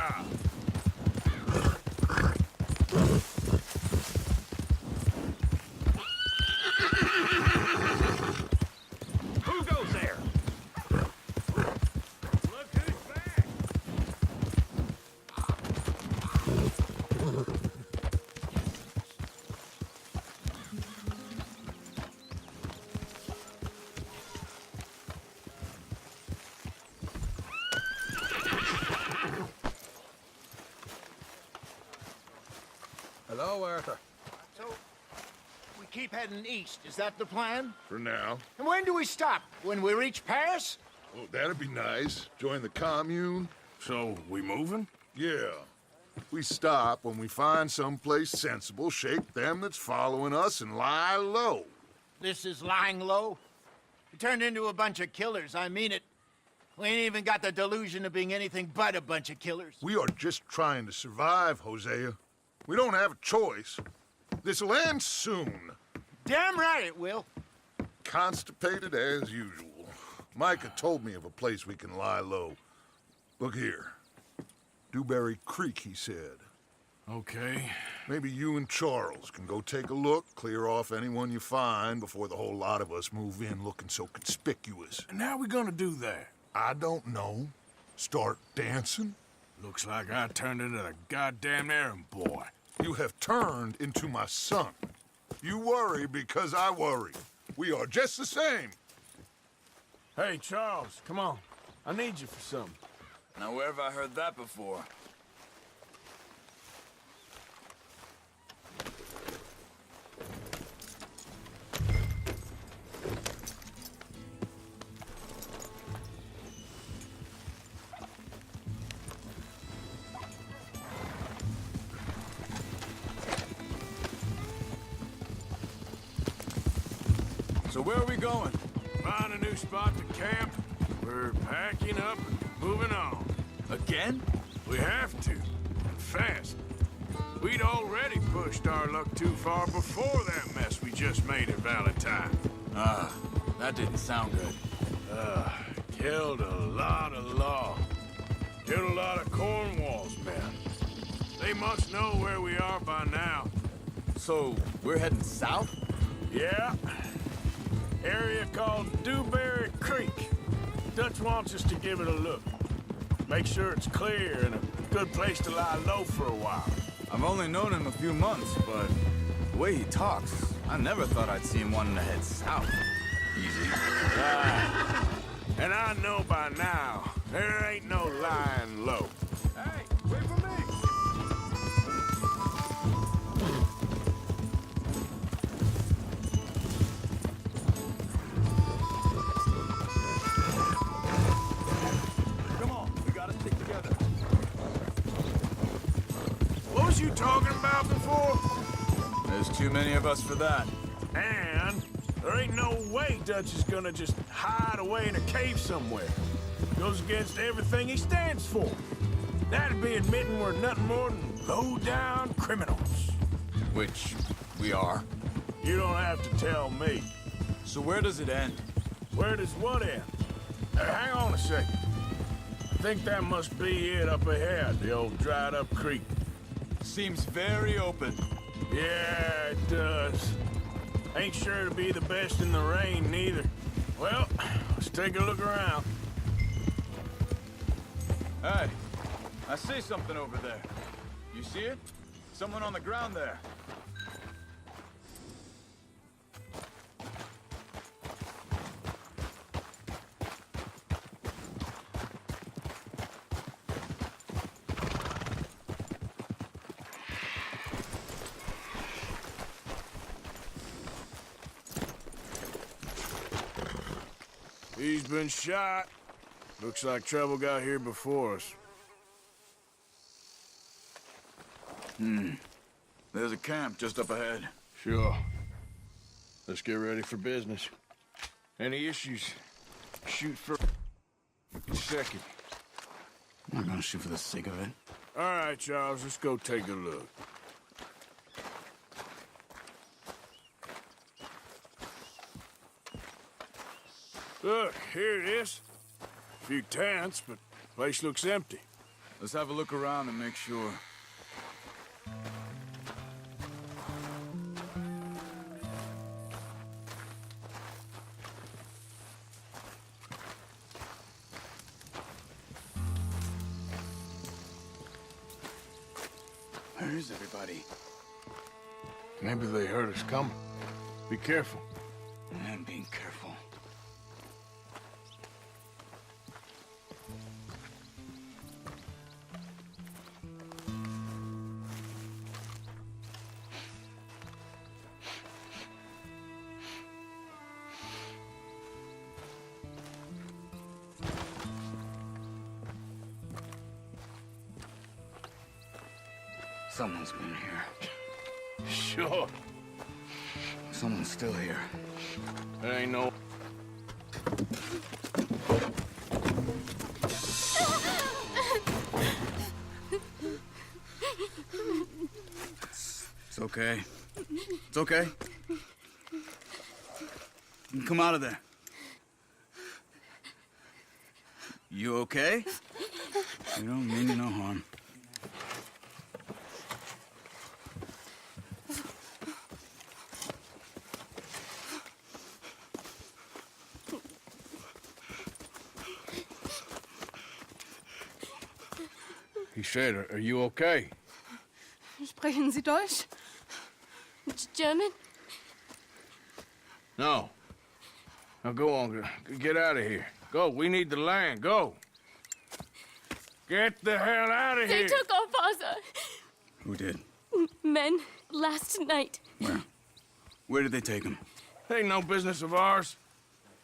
job. Who goes there? Look who's back! Hello, Arthur. So, we keep heading east. Is that the plan? For now. And when do we stop? When we reach Paris? Oh, that'd be nice. Join the commune. So, we moving? Yeah. We stop when we find someplace sensible, shake them that's following us, and lie low. This is lying low. We turned into a bunch of killers, I mean it. We ain't even got the delusion of being anything but a bunch of killers. We are just trying to survive, Hosea. We don't have a choice. This'll end soon. Damn right it will. Constipated as usual. Micah told me of a place we can lie low. Look here. Dewberry Creek, he said. Okay. Maybe you and Charles can go take a look, clear off anyone you find before the whole lot of us move in looking so conspicuous. And how we gonna do that? I don't know. Start dancing? Looks like I turned into the goddamn errand boy. You have turned into my son. You worry because I worry. We are just the same. Hey, Charles, come on. I need you for something. Now, where have I heard that before? So where are we going? Find a new spot to camp. We're packing up and moving on. Again? We have to, and fast. We'd already pushed our luck too far before that mess we just made at Valentine. Ah, that didn't sound good. Killed a lot of law. Killed a lot of Cornwall's men. They must know where we are by now. So, we're heading south? Yeah. Area called Dewberry Creek. Dutch wants us to give it a look. Make sure it's clear and a good place to lie low for a while. I've only known him a few months, but the way he talks, I never thought I'd see him wanting to head south. Easy. Right. And I know by now, there ain't no lying low. Hey, wait for me! Come on, we gotta stick together. What was you talking about before? There's too many of us for that. And there ain't no way Dutch is gonna just hide away in a cave somewhere. Goes against everything he stands for. That'd be admitting we're nothing more than low-down criminals. Which we are. You don't have to tell me. So where does it end? Where does what end? Hang on a second. I think that must be it up ahead, the old dried-up creek. Seems very open. Yeah, it does. Ain't sure to be the best in the rain, neither. Well, let's take a look around. Hey, I see something over there. You see it? Someone on the ground there. He's been shot. Looks like trouble got here before us. There's a camp just up ahead. Sure. Let's get ready for business. Any issues? Shoot for each second. I'm not gonna shoot for the sake of it. All right, Charles, let's go take a look. Look, here it is. A few tents, but place looks empty. Let's have a look around and make sure. Where is everybody? Maybe they heard us coming. Be careful. I'm being careful. Someone's been here. Sure. Someone's still here. There ain't no... It's okay. It's okay. You can come out of there. You okay? You don't mean you no harm. He said, are you okay? Sprechen Sie Deutsch? German? No. Now go on, get out of here. Go, we need the land, go. Get the hell out of They here. took our father. Who did? Men, last night. Where? Where did they take him? Ain't no business of ours.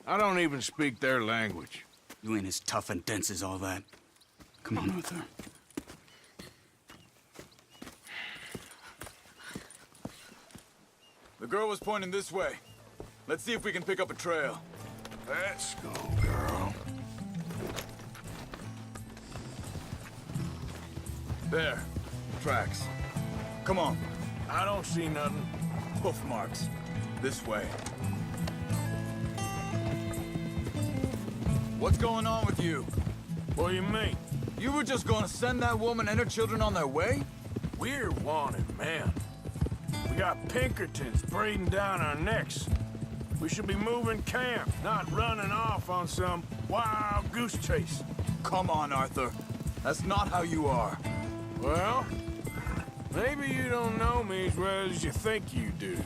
I don't even speak their language. You ain't as tough and dense as all that. Come on, Arthur. The girl was pointing this way. Let's see if we can pick up a trail. Let's go, girl. There. Tracks. Come on. I don't see nothing. Hoof marks. This way. What's going on with you? What do you mean? You were just gonna send that woman and her children on their way? We're wanted men. We got Pinkertons breathing down our necks. We should be moving camp, not running off on some wild goose chase. Come on, Arthur. That's not how you are. Well, maybe you don't know me as well as you think you do.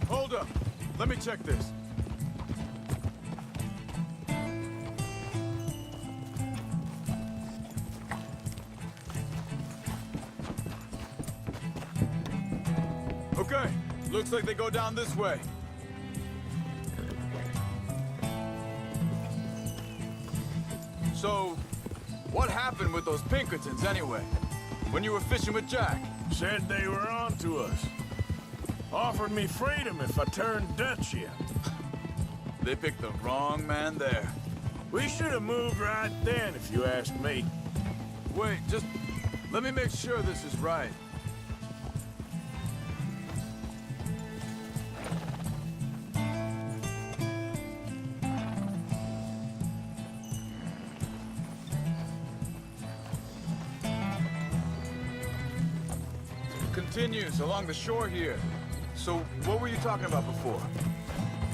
Hold up. Let me check this. Okay. Looks like they go down this way. So, what happened with those Pinkertons anyway? When you were fishing with Jack? Said they were on to us. Offered me freedom if I turned Dutch in. They picked the wrong man there. We should have moved right then, if you ask me. Wait, just let me make sure this is right. Continues along the shore here. So, what were you talking about before?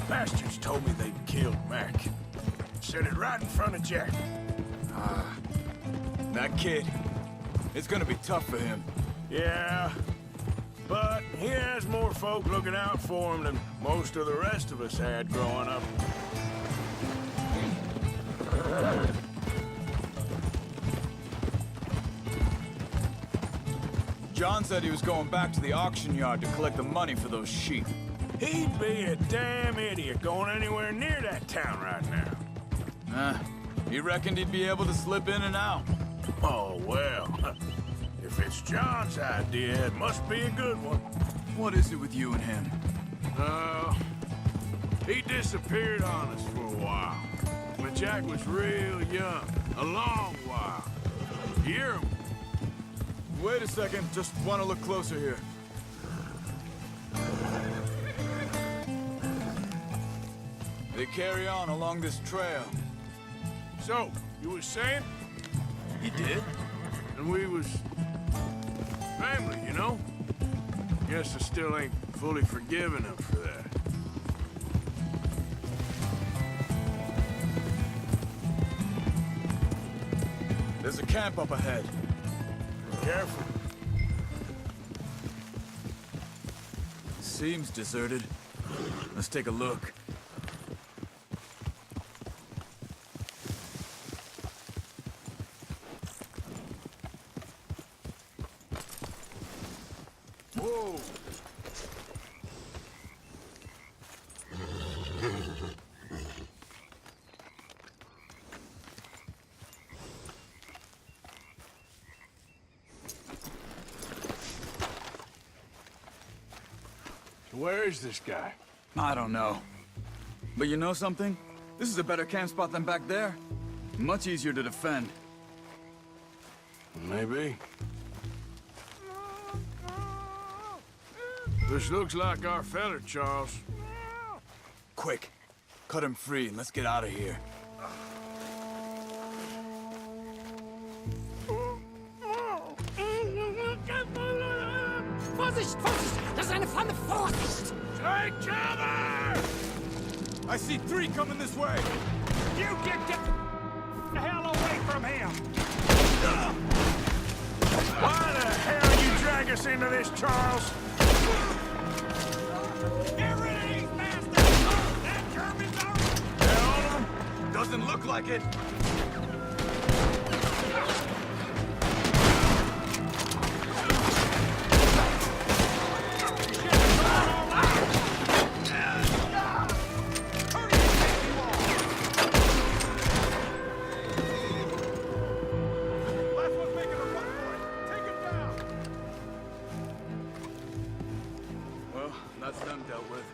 Bastards told me they'd killed Mac. Said it right in front of Jack. That kid. It's gonna be tough for him. Yeah, but he has more folk looking out for him than most of the rest of us had growing up. John said he was going back to the auction yard to collect the money for those sheep. He'd be a damn idiot going anywhere near that town right now. He reckoned he'd be able to slip in and out. Oh, well. If it's John's idea, it must be a good one. What is it with you and him? He disappeared on us for a while. When Jack was real young. A long while. Year. Wait a second, just want to look closer here. They carry on along this trail. So, you were saying? He did? And we was family, you know? Guess I still ain't fully forgiven him for that. There's a camp up ahead. Careful. Seems deserted. Let's take a look. Whoa! Where is this guy? I don't know. But you know something? This is a better camp spot than back there. Much easier to defend. Maybe. This looks like our fella, Charles. Quick, cut him free and let's get out of here. Vorsicht, Vorsicht! Das ist eine Falle! Vorsicht! Take cover! I see 3 coming this way! You get the hell away from him! Why the hell you drag us into this, Charles? Get rid of these bastards! That German's are... That all of them? Doesn't look like it! Well, that's them dealt with.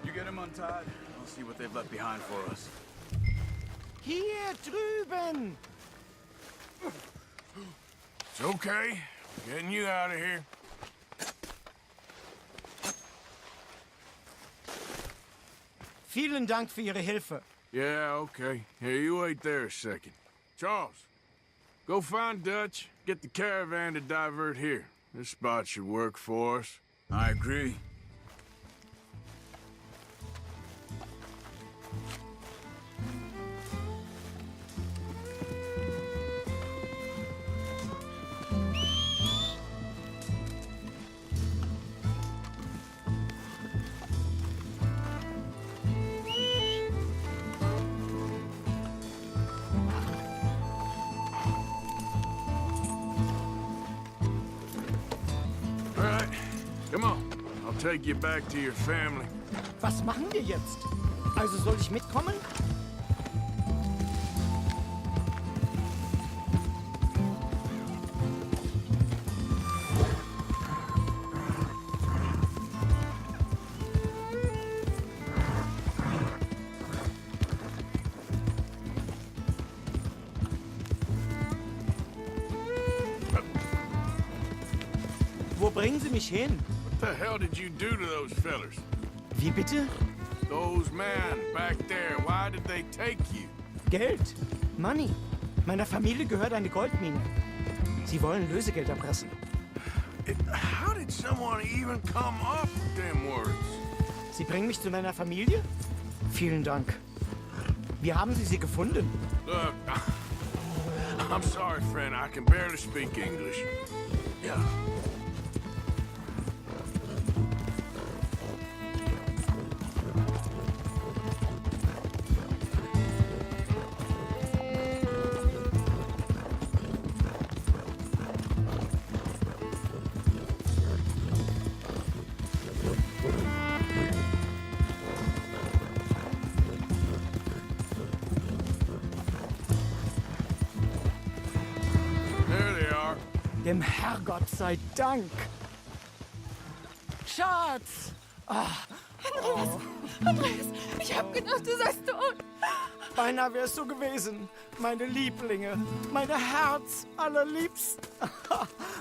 You get him untied, I'll see what they've left behind for us. Hier drüben! It's okay. Getting you out of here. Vielen Dank für Ihre Hilfe. Yeah, okay. Here, you wait there a second. Charles, go find Dutch, get the caravan to divert here. This spot should work for us. I agree. All right, come on. I'll take you back to your family. Was machen wir jetzt? Also soll ich mitkommen? Wo bringen Sie mich hin? What the hell did you do to those fellers? Wie bitte? Those men back there, why did they take you? Geld. Money. Meiner Familie gehört eine Goldmine. Sie wollen Lösegeld erpressen. How did someone even come up with them words? Sie bringen mich zu meiner Familie? Vielen Dank. Wie haben Sie sie gefunden? Look, I'm sorry, friend. I can barely speak English. Yeah. There they are. Dem Herrgott sei Dank. Schatz! Andreas, ich hab gedacht, du seist tot. Beinahe wärst du gewesen. Meine Lieblinge. Meine Herz allerliebsten.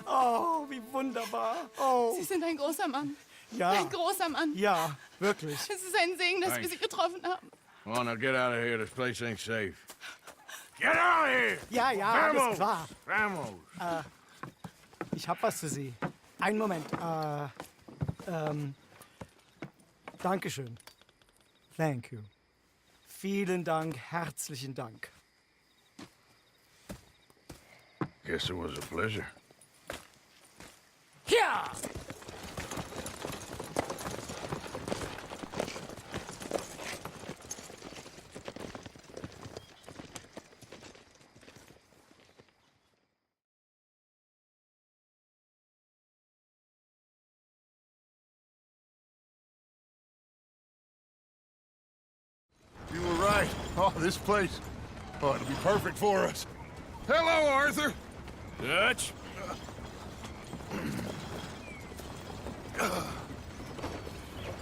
Oh, wie wunderbar. Oh, Sie sind ein großer Mann. ja. Ein großer Mann. Ja, wirklich. Es ist ein Segen, dass wir Thanks. Sie getroffen haben. Come on, now get out of here. This place ain't safe. Get out of here! Ja, ja, alles Vamos! klar. Vamos! Ich hab was für Sie. Einen Moment. Dankeschön. Thank you. Vielen Dank, herzlichen Dank. Guess it was a pleasure. Ja! You were right. Oh, this place. Oh, it'll be perfect for us. Hello, Arthur. Dutch?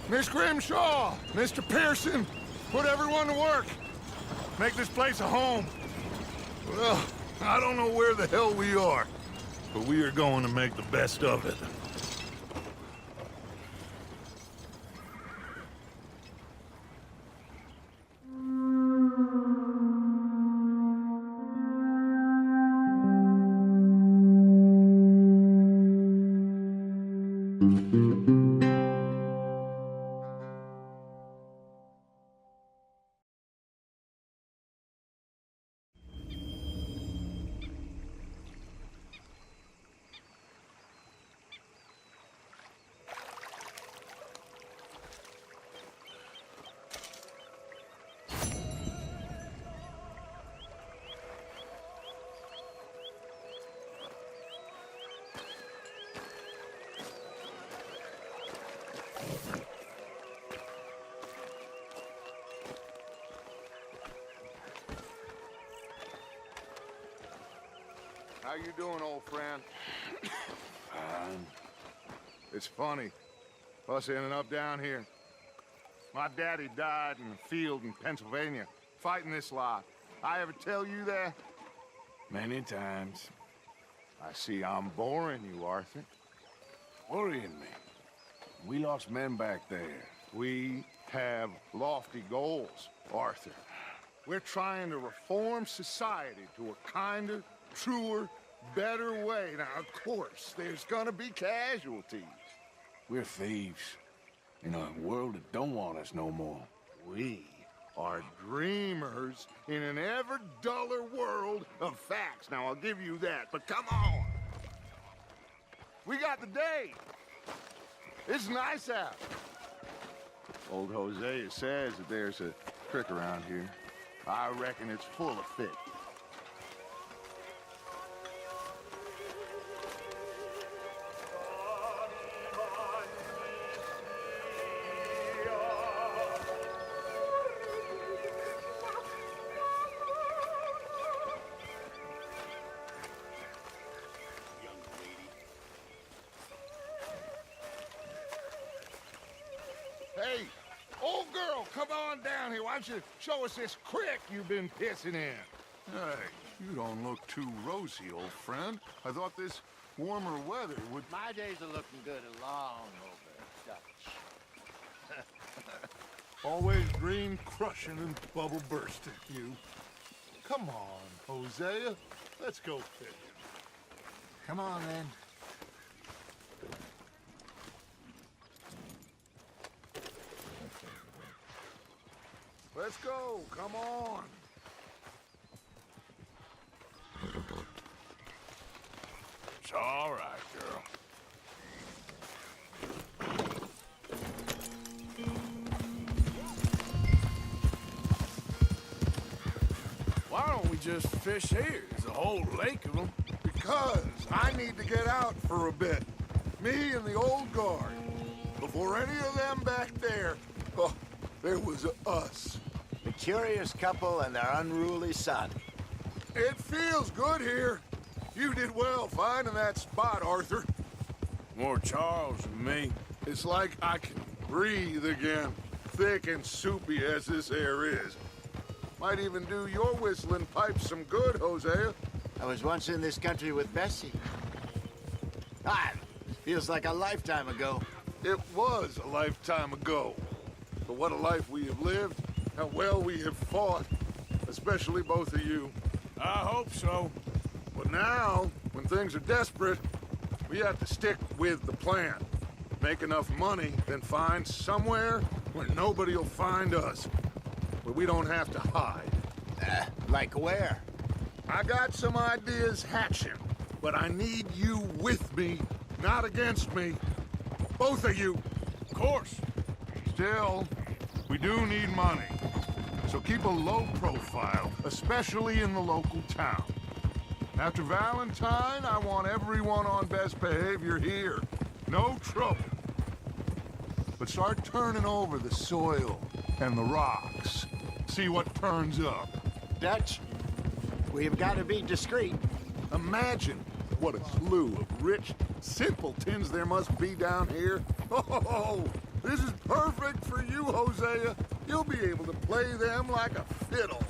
Miss Grimshaw, Mr. Pearson, put everyone to work. Make this place a home. Well, I don't know where the hell we are, but we are going to make the best of it. How you doing, old friend? It's funny, us ending up down here. My daddy died in the field in Pennsylvania, fighting this lot. I ever tell you that? Many times. I see I'm boring you, Arthur. Worrying me. We lost men back there. We have lofty goals, Arthur. We're trying to reform society to a kinder, truer, better way. Now, of course, there's gonna be casualties. We're thieves. In a world that don't want us no more. We are dreamers in an ever duller world of facts. Now, I'll give you that, but come on. We got the day. It's nice out. Old Hosea says that there's a trick around here. I reckon it's full of fish. Hey, old girl, come on down here. Why don't you show us this creek you've been pissing in? Hey, you don't look too rosy, old friend. I thought this warmer weather would... My days are looking good along over Dutch. Always dream crushing and bubble bursting, you. Come on, Hosea. Let's go fishing. Come on, then. Let's go. Come on. It's all right, girl. Why don't we just fish here? There's a whole lake of them. Because I need to get out for a bit. Me and the old guard. Before any of them back there, oh, there was us. The curious couple and their unruly son. It feels good here. You did well finding that spot, Arthur. More Charles than me. It's like I can breathe again, thick and soupy as this air is. Might even do your whistling pipes some good, Hosea. I was once in this country with Bessie. Ah, feels like a lifetime ago. It was a lifetime ago. But what a life we have lived, how well we have fought, especially both of you. I hope so. But now, when things are desperate, we have to stick with the plan. Make enough money, then find somewhere where nobody will find us. Where we don't have to hide. Like where? I got some ideas hatching, but I need you with me, not against me. Both of you. Of course. Still, we do need money. So keep a low profile, especially in the local town. After Valentine, I want everyone on best behavior here. No trouble. But start turning over the soil and the rocks. See what turns up. Dutch, we've got to be discreet. Imagine what a slew of rich simpletons there must be down here. Oh, this is perfect for you, Hosea. You'll be able to play them like a fiddle.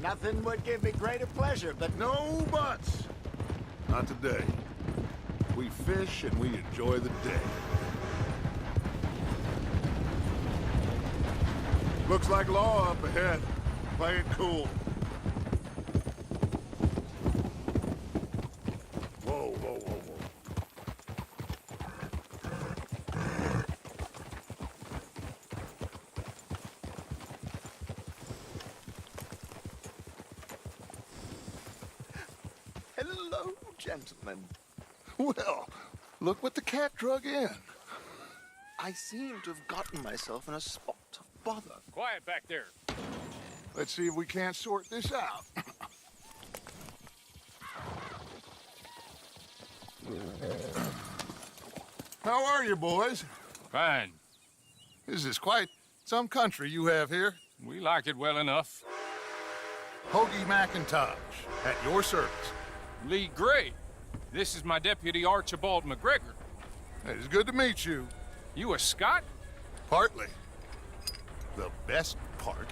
Nothing would give me greater pleasure, but No buts. Not today. We fish and we enjoy the day. Looks like law up ahead. Play it cool. Whoa, whoa, whoa, whoa. hello, gentlemen. Well, look what the cat drug in. I seem to have gotten myself in a spot of bother. Quiet back there. Let's see if we can't sort this out. How are you, boys? Fine. This is quite some country you have here. We like it well enough. Hoagie McIntosh, at your service. Lee Gray. This is my deputy Archibald McGregor. It's good to meet you. You a Scot? Partly. The best part.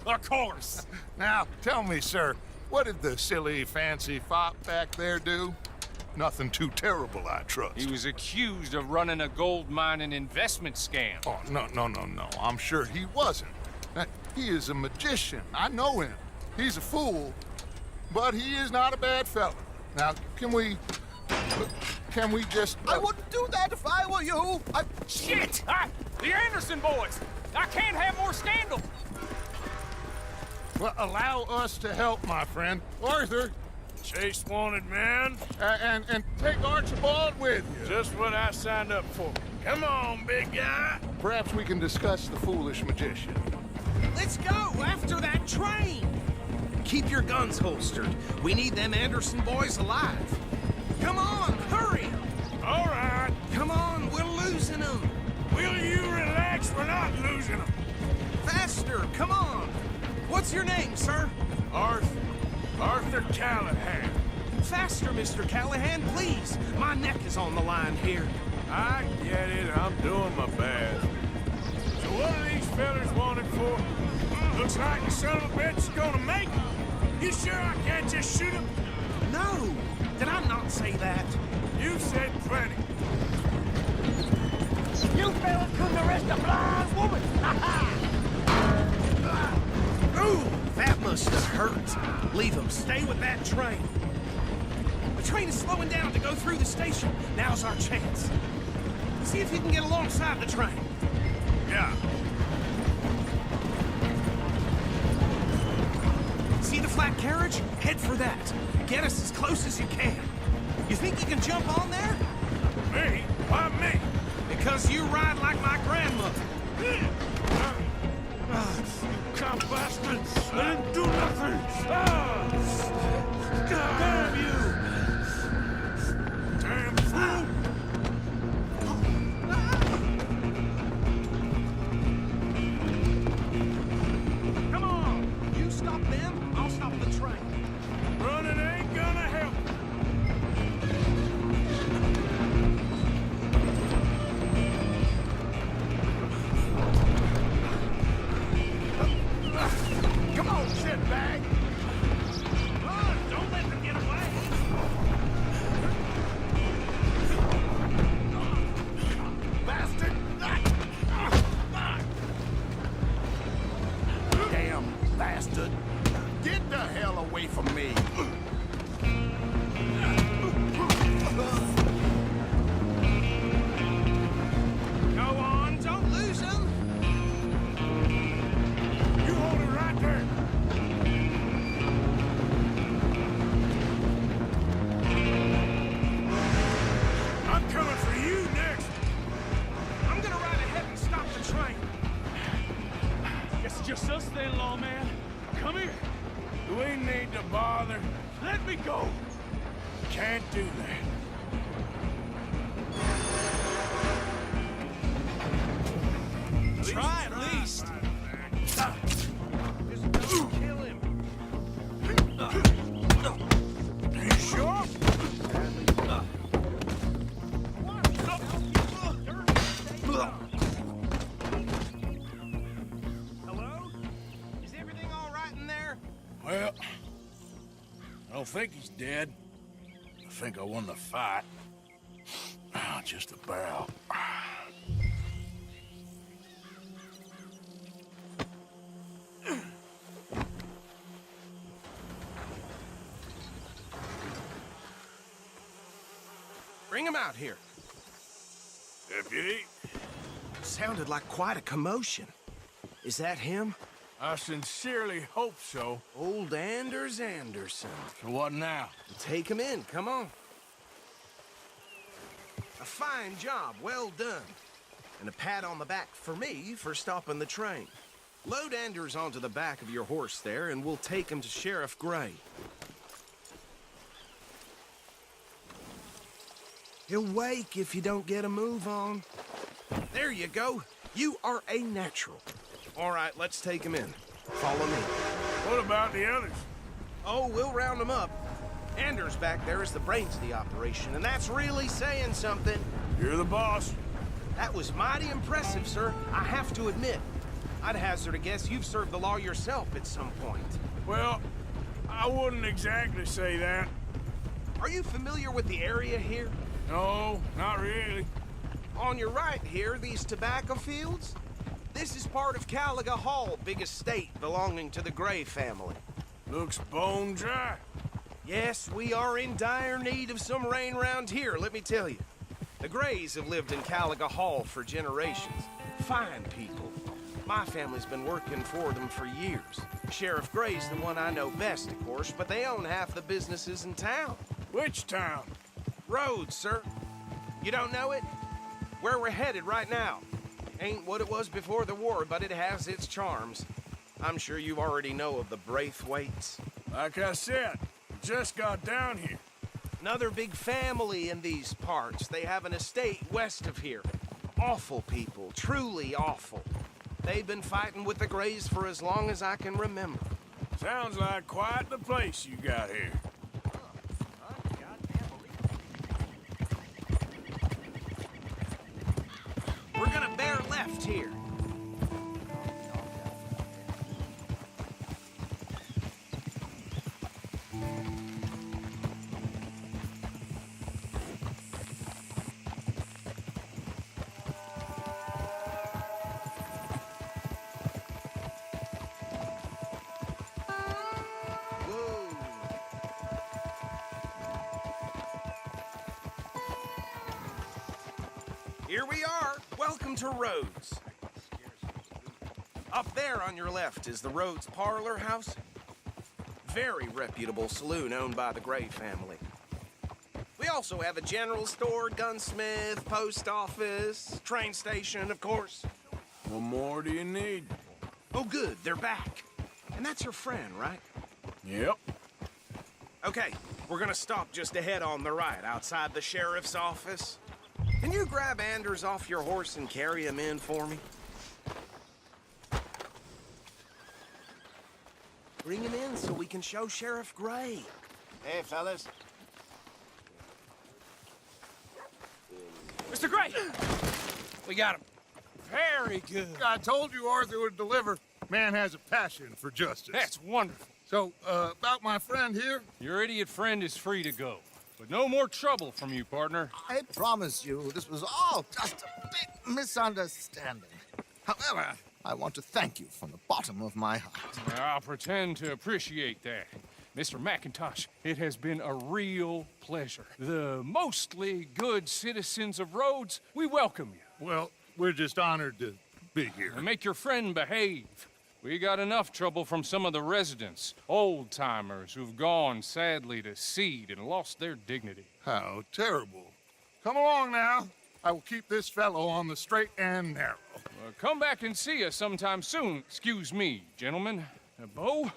Of course. Now, tell me, sir, what did the silly, fancy fop back there do? Nothing too terrible, I trust. He was accused of running a gold mining investment scam. Oh, no. I'm sure he wasn't. He is a magician. I know him. He's a fool, but he is not a bad fellow. Now, can we just... I wouldn't do that if I were you. Shit! The Anderson boys! I can't have more scandal! Well, allow us to help, my friend. Arthur, Chase wanted man. and take Archibald with you. Just what I signed up for. Come on, big guy. Perhaps we can discuss the foolish magician. Let's go after that train! Keep your guns holstered. We need them Anderson boys alive. Come on, hurry! All right. Come on, we're losing them. Will you relax? We're not losing them. Faster, come on. What's your name, sir? Arthur Callahan. Faster, Mr. Callahan, please. My neck is on the line here. I get it. I'm doing my best. So what are these fellas wanted for? Looks like the son of a bitch is gonna make it. You sure I can't just shoot him? No, did I not say that? You said plenty. You fellas couldn't arrest a blind woman! Ooh, that must have hurt. Leave them. Stay with that train. The train is slowing down to go through the station. Now's our chance. See if you can get alongside the train. Yeah. See the flat carriage? Head for that. Get us as close as you can. You think you can jump on there? Me? Why me? Because you ride like my grandmother. Cop bastards! I didn't do nothing! Damn you! Damn fool! Come on! You stop them, I'll stop the train. Running ain't gonna help. just us then, lawman. Come here. Do we need to bother? Let me go. Can't do that. Try at least. Kill him. You sure? Hello? Is everything all right in there? Well, I don't think he's dead. I think I won the fight. Ah, just about. Bring him out here. Deputy, Sounded like quite a commotion. Is that him? I sincerely hope so. Old Anders Anderson. So what now? Take him in, come on. A fine job, well done. And a pat on the back for me for stopping the train. Load Anders onto the back of your horse there, and we'll take him to Sheriff Gray. He'll wake if you don't get a move on. There you go. You are a natural. All right, let's take him in. Follow me. What about the others? Oh, we'll round them up. Anders back there is the brains of the operation, and that's really saying something. You're the boss. That was mighty impressive, sir. I have to admit. I'd hazard a guess you've served the law yourself at some point. Well, I wouldn't exactly say that. Are you familiar with the area here? No, not really. On your right here, these tobacco fields? This is part of Caliga Hall, big estate belonging to the Gray family. Looks bone dry. Yes, we are in dire need of some rain round here, let me tell you. The Grays have lived in Caliga Hall for generations. Fine people. My family's been working for them for years. Sheriff Gray's the one I know best, of course, but they own half the businesses in town. Which town? Rhodes, sir. You don't know it? Where we're headed right now. Ain't what it was before the war, but it has its charms. I'm sure you already know of the Braithwaites. Like I said, just got down here. Another big family in these parts. They have an estate west of here. Awful people, truly awful. They've been fighting with the Grays for as long as I can remember. Sounds like quite the place you got here. We're gonna bear left here. Whoa. Here we are. Welcome to Rhodes. Up there on your left is the Rhodes Parlor House. Very reputable saloon owned by the Gray family. We also have a general store, gunsmith, post office, train station, of course. What more do you need? Oh, good, they're back. And that's your friend, right? Yep. Okay, we're gonna stop just ahead on the right, outside the sheriff's office. Can you grab Anders off your horse and carry him in for me? Bring him in so we can show Sheriff Gray. Hey, fellas. Mr. Gray! We got him. Very good. I told you Arthur would deliver. Man has a passion for justice. That's wonderful. So, about my friend here? Your idiot friend is free to go. But no more trouble from you, partner. I promise you, this was all just a big misunderstanding. However, I want to thank you from the bottom of my heart. I'll pretend to appreciate that. Mr. McIntosh, it has been a real pleasure. The mostly good citizens of Rhodes, we welcome you. Well, we're just honored to be here. And make your friend behave. We got enough trouble from some of the residents, old-timers who've gone, sadly, to seed and lost their dignity. How terrible. Come along now. I will keep this fellow on the straight and narrow. come back and see us sometime soon. Excuse me, gentlemen. Bo,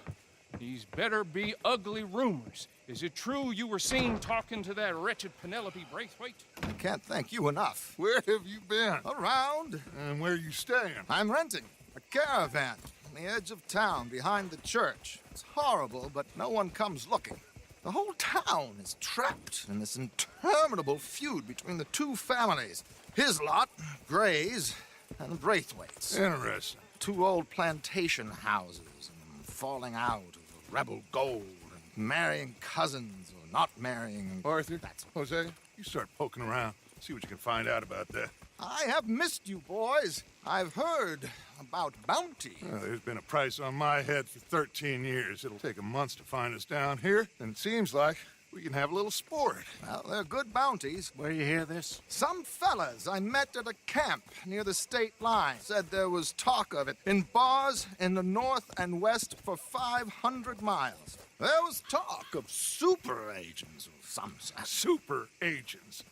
these better be ugly rumors. Is it true you were seen talking to that wretched Penelope Braithwaite? I can't thank you enough. Where have you been? Around. And where you staying? I'm renting a caravan on the edge of town behind the church. It's horrible, but no one comes looking. The whole town is trapped in this interminable feud between the two families. His lot, Gray's, and Braithwaite's. Interesting. Two old plantation houses, and falling out of rebel gold, and marrying cousins or not marrying. Arthur, Hosea, you start poking around. See what you can find out about that. I have missed you, boys. I've heard about bounty. There's been a price on my head for 13 years. It'll take a month to find us down here, and it seems like we can have a little sport. Well, they're good bounties. Where you hear this? Some fellas I met at a camp near the state line said there was talk of it in bars in the north and west for 500 miles. There was talk of super agents of some sort. Super agents.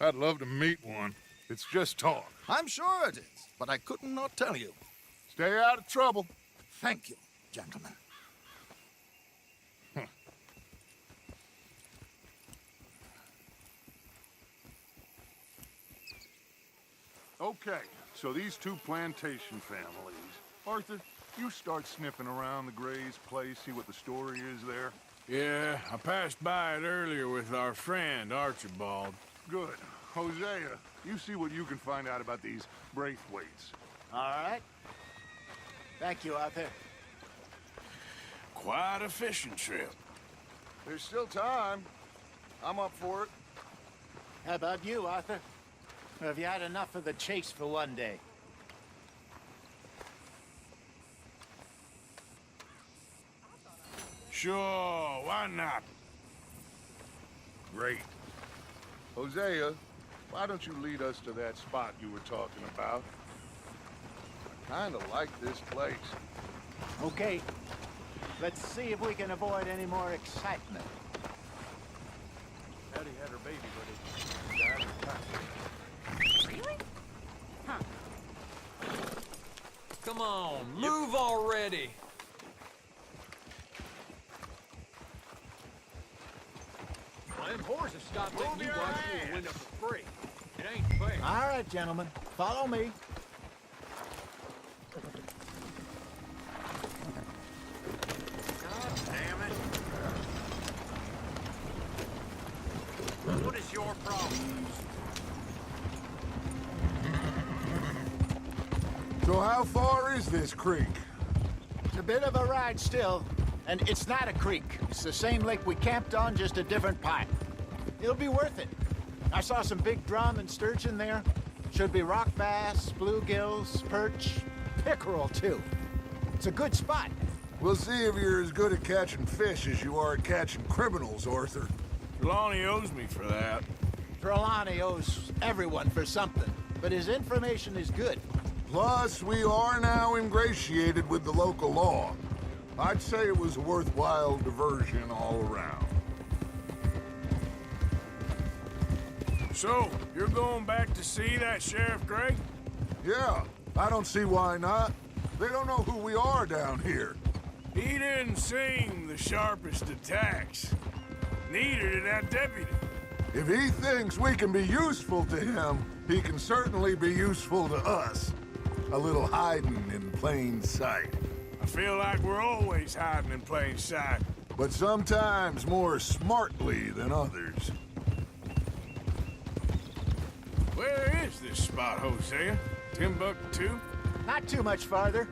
I'd love to meet one. It's just talk. I'm sure it is, but I couldn't not tell you. Stay out of trouble. Thank you, gentlemen. Okay, so these two plantation families. Arthur, you start sniffing around the Gray's place, see what the story is there. Yeah, I passed by it earlier with our friend, Archibald. Good. Hosea, you see what you can find out about these Braithwaites. All right. Thank you, Arthur. Quite a fishing trip. There's still time. I'm up for it. How about you, Arthur? Or have you had enough of the chase for one day? Sure, why not? Great. Hosea, why don't you lead us to that spot you were talking about? I kinda like this place. Okay. Let's see if we can avoid any more excitement. Patty had her baby, Really? Huh. Come on, move already. Them horses stopped letting you watch me win up for free. It ain't fair. All right, gentlemen. Follow me. God damn it. What is your problem? So how far is this creek? It's a bit of a ride still, and it's not a creek. It's the same lake we camped on, just a different pipe. It'll be worth it. I saw some big drum and sturgeon there. Should be rock bass, bluegills, perch, pickerel too. It's a good spot. We'll see if you're as good at catching fish as you are at catching criminals, Arthur. Trelawney owes me for that. Trelawney owes everyone for something, but his information is good. Plus, we are now ingratiated with the local law. I'd say it was a worthwhile diversion all around. So, you're going back to see that Sheriff Gray? Yeah, I don't see why not. They don't know who we are down here. He didn't seem the sharpest attacks. Neither did that deputy. If he thinks we can be useful to him, he can certainly be useful to us. A little hiding in plain sight. I feel like we're always hiding in plain sight. But sometimes more smartly than others. Where is this spot, Hosea? Timbuktu? Not too much farther.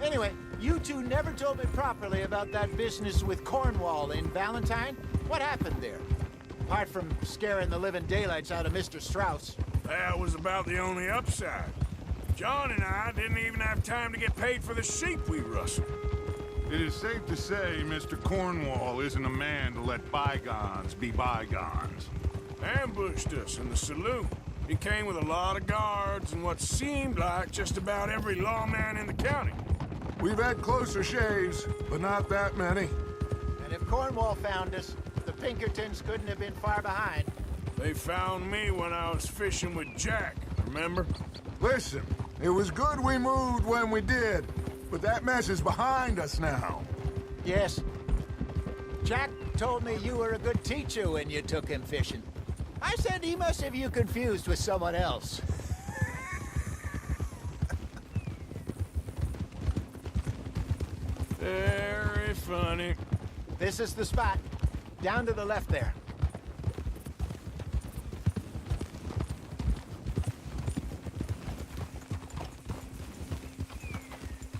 Anyway, you two never told me properly about that business with Cornwall in Valentine. What happened there? Apart from scaring the living daylights out of Mr. Strauss. That was about the only upside. John and I didn't even have time to get paid for the sheep we rustled. It is safe to say Mr. Cornwall isn't a man to let bygones be bygones. Ambushed us in the saloon. He came with a lot of guards and what seemed like just about every lawman in the county. We've had closer shaves, but not that many. And if Cornwall found us, the Pinkertons couldn't have been far behind. They found me when I was fishing with Jack, remember? Listen, It was good we moved when we did, but that mess is behind us now. Yes. Jack told me you were a good teacher when you took him fishing. I said he must have you confused with someone else. Very funny. This is the spot. Down to the left there.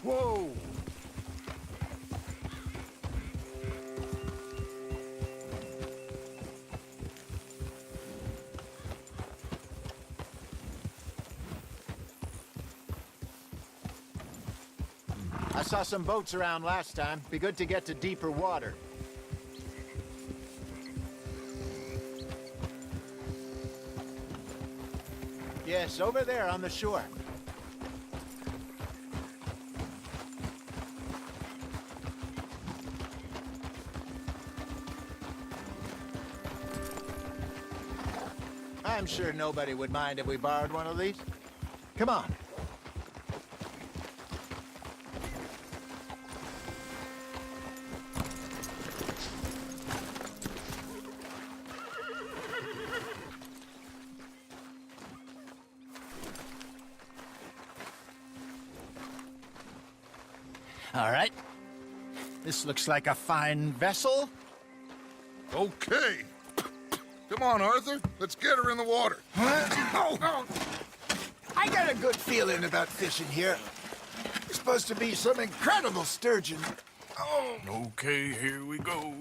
Whoa! I saw some boats around last time. Be good to get to deeper water. Yes, over there on the shore. I'm sure nobody would mind if we borrowed one of these. Come on. All right. This looks like a fine vessel. Okay. Come on, Arthur. Let's get her in the water. I got a good feeling about fishing here. There's supposed to be some incredible sturgeon. Oh. Okay, here we go.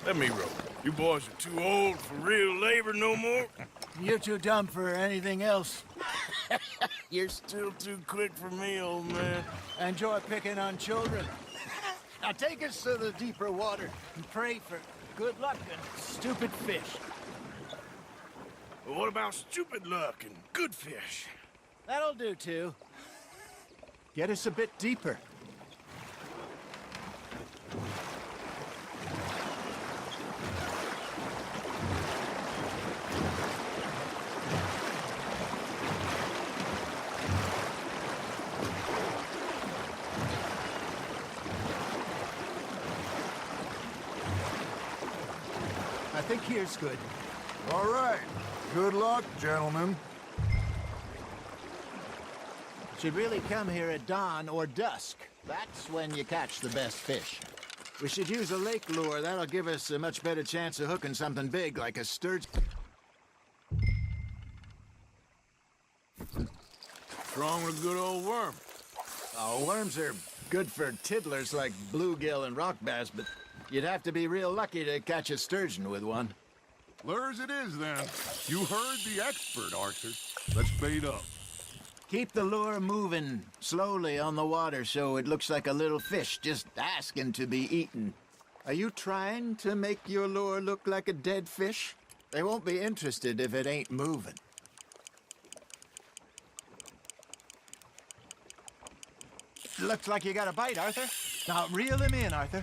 Let me row. You boys are too old for real labor no more. You're too dumb for anything else. You're still too quick for me, old man. Enjoy picking on children. Now take us to the deeper water and pray for good luck and stupid fish. But what about stupid luck and good fish? That'll do, too. Get us a bit deeper. I think here's good. All right. Good luck, gentlemen. Should really come here at dawn or dusk. That's when you catch the best fish. We should use a lake lure. That'll give us a much better chance of hooking something big like a sturgeon. What's wrong with a good old worm? Oh, worms are good for tiddlers like bluegill and rock bass, but you'd have to be real lucky to catch a sturgeon with one. Lures it is, then. You heard the expert, Arthur. Let's bait up. Keep the lure moving slowly on the water so it looks like a little fish just asking to be eaten. Are you trying to make your lure look like a dead fish? They won't be interested if it ain't moving. Looks like you got a bite, Arthur. Now reel him in, Arthur.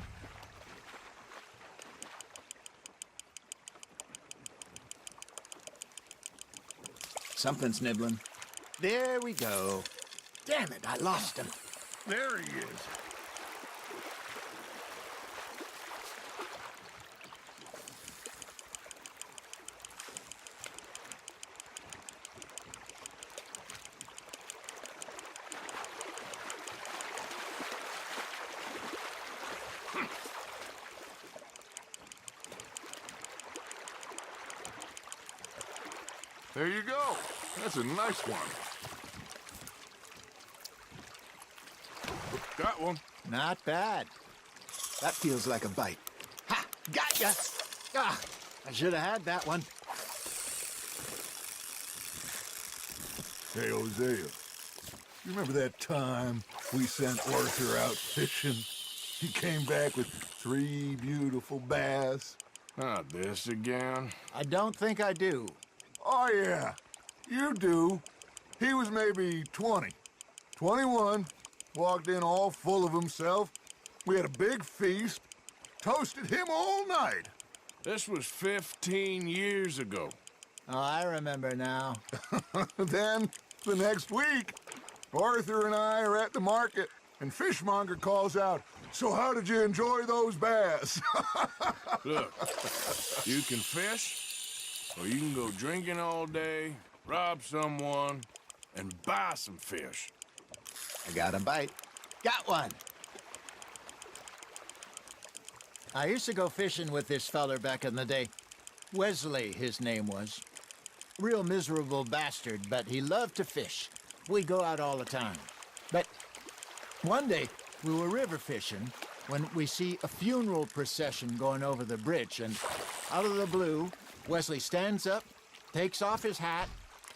Something's nibbling. There we go. Damn it, I lost him. There he is. There you go. That's a nice one. Got one. Not bad. That feels like a bite. Ha! Gotcha! Ah, I should have had that one. Hey, Hosea. You remember that time we sent Arthur out fishing? He came back with 3 beautiful bass. Not this again. I don't think I do. Oh, yeah. You do. He was maybe 20. 21. Walked in all full of himself. We had a big feast. Toasted him all night. This was 15 years ago. Oh, I remember now. Then, the next week, Arthur and I are at the market, and Fishmonger calls out, "So how did you enjoy those bass?" Look, you can fish, or you can go drinking all day, rob someone, and buy some fish. I got a bite. Got one. I used to go fishing with this feller back in the day. Wesley, his name was. Real miserable bastard, but he loved to fish. We'd go out all the time. But one day, we were river fishing when we see a funeral procession going over the bridge, and out of the blue, Wesley stands up, takes off his hat,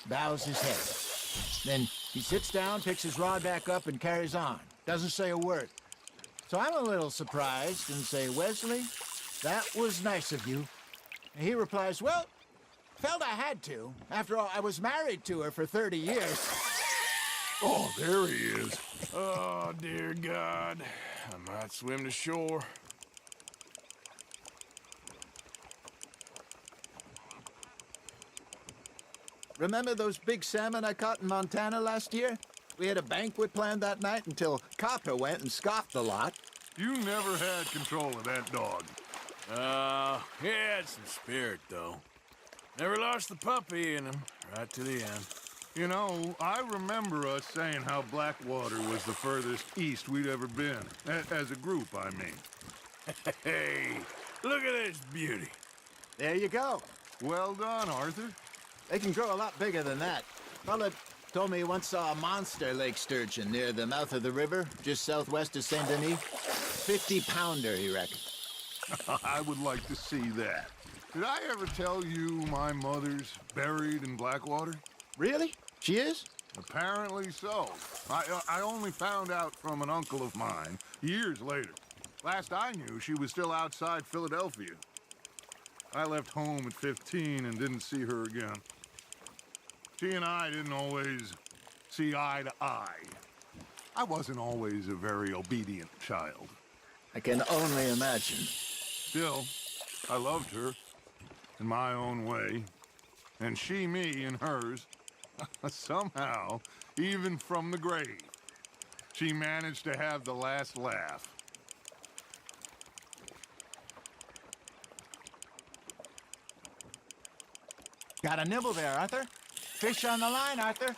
bows his head. Then he sits down, picks his rod back up, and carries on. Doesn't say a word. So I'm a little surprised and say, "Wesley, that was nice of you." And he replies, "Well, felt I had to. After all, I was married to her for 30 years. Oh, there he is. Oh, dear God. I might swim to shore. Remember those big salmon I caught in Montana last year? We had a banquet planned that night until Copper went and scoffed a lot. You never had control of that dog. He had some spirit, though. Never lost the puppy in him, right to the end. You know, I remember us saying how Blackwater was the furthest east we'd ever been. As a group, I mean. Hey, look at this beauty. There you go. Well done, Arthur. They can grow a lot bigger than that. Fella told me he once saw a monster lake sturgeon near the mouth of the river, just southwest of Saint Denis. 50-pounder, he reckoned. I would like to see that. Did I ever tell you my mother's buried in Blackwater? Really? She is? Apparently so. I only found out from an uncle of mine years later. Last I knew, she was still outside Philadelphia. I left home at 15 and didn't see her again. She and I didn't always see eye to eye. I wasn't always a very obedient child. I can only imagine. Still, I loved her in my own way, and she me in hers. Somehow, even from the grave, she managed to have the last laugh. Got a nibble there, Arthur. Fish on the line, Arthur.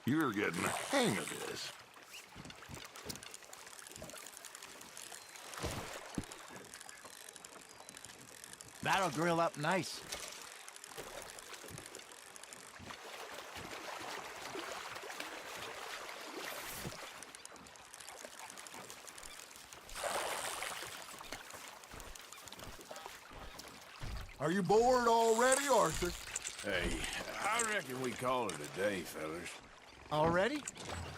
You're getting the hang of this. That'll grill up nice. Are you bored already, Arthur? Hey, I reckon we call it a day, fellas. Already?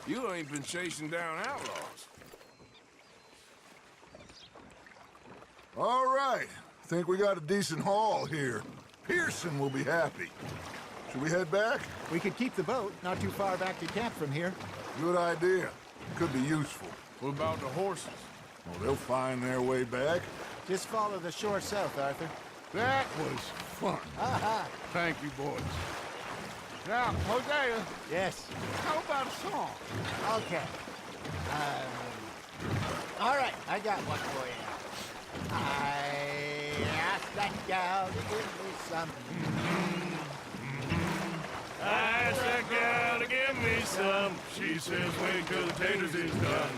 You ain't been chasing down outlaws. All right. Think we got a decent haul here. Pearson will be happy. Should we head back? We could keep the boat not too far back to camp from here. Good idea. Could be useful. What about the horses? Well, they'll find their way back. Just follow the shore south, Arthur. That was fun. Aha! Thank you, boys. Now, Hosea, Yes. how about a song? Okay. All right, I got one for you. I asked that gal to give me some. I asked that gal to give me some. She says wait till the taters is done.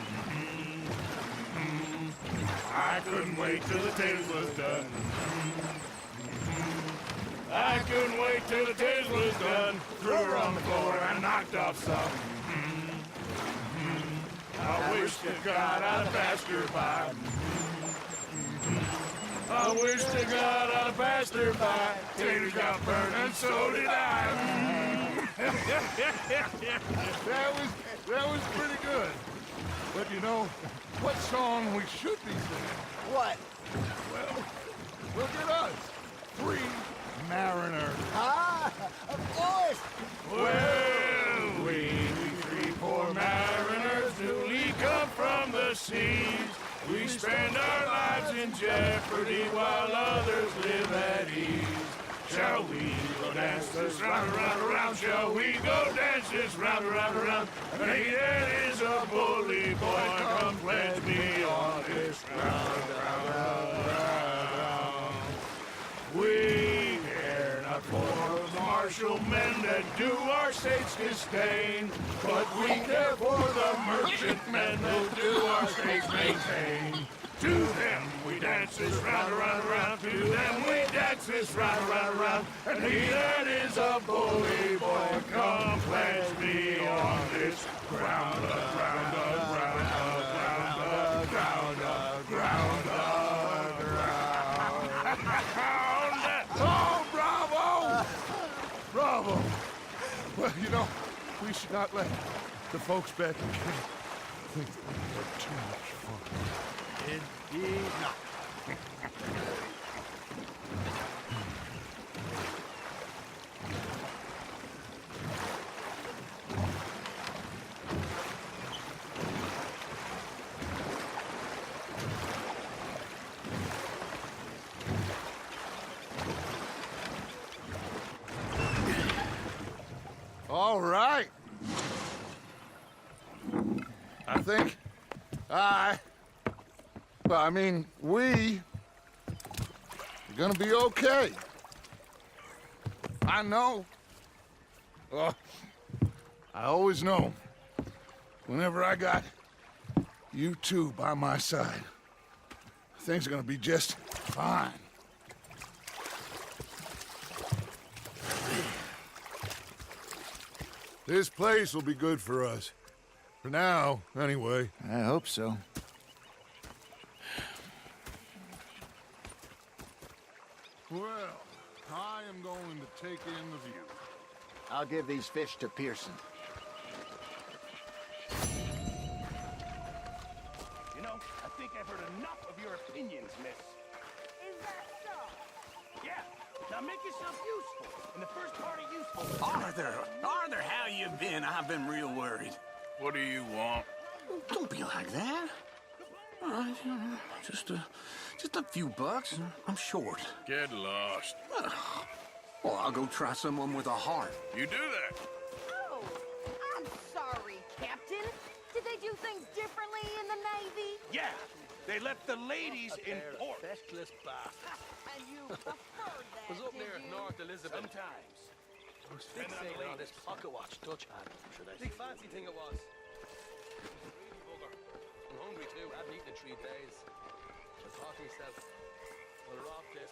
I couldn't wait till the taters was done. I couldn't wait till the taters was done. Threw her on the floor and knocked off some. I wish to God I'd passed her by. I wish to God I'd passed her by. Taters got burned and so did I. That was pretty good. But you know, what song we should be singing? What? Well, look at us. 3 mariners. Ah, of course. Well, we 3 poor mariners newly come from the seas. We spend our lives in jeopardy while others live at ease. Shall we go dance this round, around, around? Shall we go dance this round, around, around? Hey, that is a bully boy. Come pledge me on this round, round, round. We care not for the martial men that do our state's disdain, but we care for the merchant men that do our state's maintain. To them we dance this round, around, around. To them we dance this round, around, around. And he that is a bully boy, come pledge me on this ground, ground, ground, ground, ground, ground, ground. Oh, bravo! Bravo! Well, you know, we should not let the folks back in camp think that we had too much fun. Indeed not. All right. I think we are gonna be okay. I know. Well, I always know. Whenever I got you two by my side, things are gonna be just fine. This place will be good for us. For now, anyway. I hope so. Well, I am going to take in the view. I'll give these fish to Pearson. You know, I think I've heard enough of your opinions, miss. Is that so? Yeah. Now make yourself useful. And the first part of useful... Arthur, how you been? I've been real worried. What do you want? Don't be like that. All right, just a few bucks. I'm short. Get lost. Well, I'll go try someone with a heart. You do that. Oh, I'm sorry, Captain. Did they do things differently in the Navy? Yeah. They left the ladies in port. Festless bastard. And you preferred that, Was up did near you? North Elizabeth. Sometimes. I was fixated on this pocket watch Dutch had. Big fancy thing it was. Really bugger. I'm hungry too. I haven't eaten in 3 days. I thought to myself, well, we're off this.